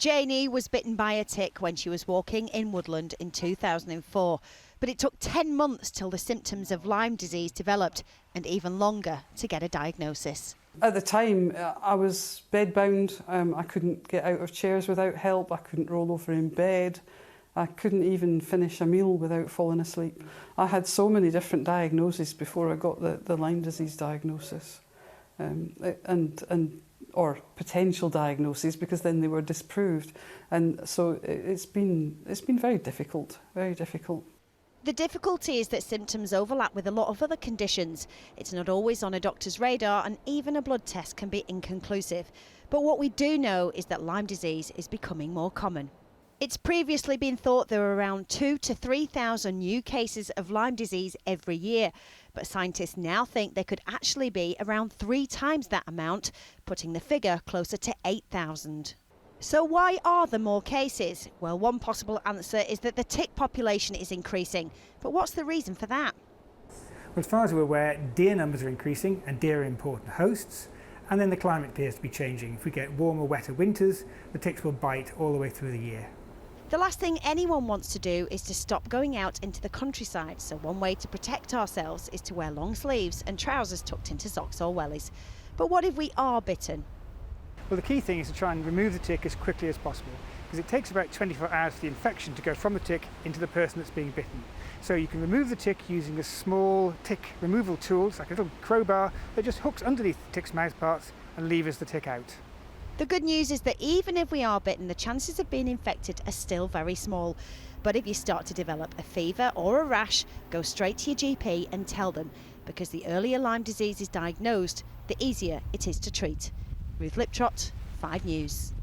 Janie was bitten by a tick when she was walking in Woodland in 2004, but it took 10 months till the symptoms of Lyme disease developed, and even longer to get a diagnosis. At the time, I was bedbound. I couldn't get out of chairs without help. I couldn't roll over in bed. I couldn't even finish a meal without falling asleep. I had so many different diagnoses before I got the Lyme disease diagnosis, or potential diagnoses, because then they were disproved. And so it's been very difficult, very difficult. The difficulty is that symptoms overlap with a lot of other conditions. It's not always on a doctor's radar, and even a blood test can be inconclusive. But what we do know is that Lyme disease is becoming more common. It's previously been thought there were around 2,000 to 3,000 new cases of Lyme disease every year, but scientists now think there could actually be around 3 times that amount, putting the figure closer to 8,000. So why are there more cases? Well, one possible answer is that the tick population is increasing. But what's the reason for that? Well, as far as we're aware, deer numbers are increasing, and deer are important hosts. And then the climate appears to be changing. If we get warmer, wetter winters, the ticks will bite all the way through the year. The last thing anyone wants to do is to stop going out into the countryside, so one way to protect ourselves is to wear long sleeves and trousers tucked into socks or wellies. But what if we are bitten? Well, the key thing is to try and remove the tick as quickly as possible, because it takes about 24 hours for the infection to go from the tick into the person that's being bitten. So you can remove the tick using a small tick removal tool. It's like a little crowbar that just hooks underneath the tick's mouth parts and levers the tick out. The good news is that even if we are bitten, the chances of being infected are still very small. But if you start to develop a fever or a rash, go straight to your GP and tell them, because the earlier Lyme disease is diagnosed, the easier it is to treat. Ruth Liptrot, 5 News.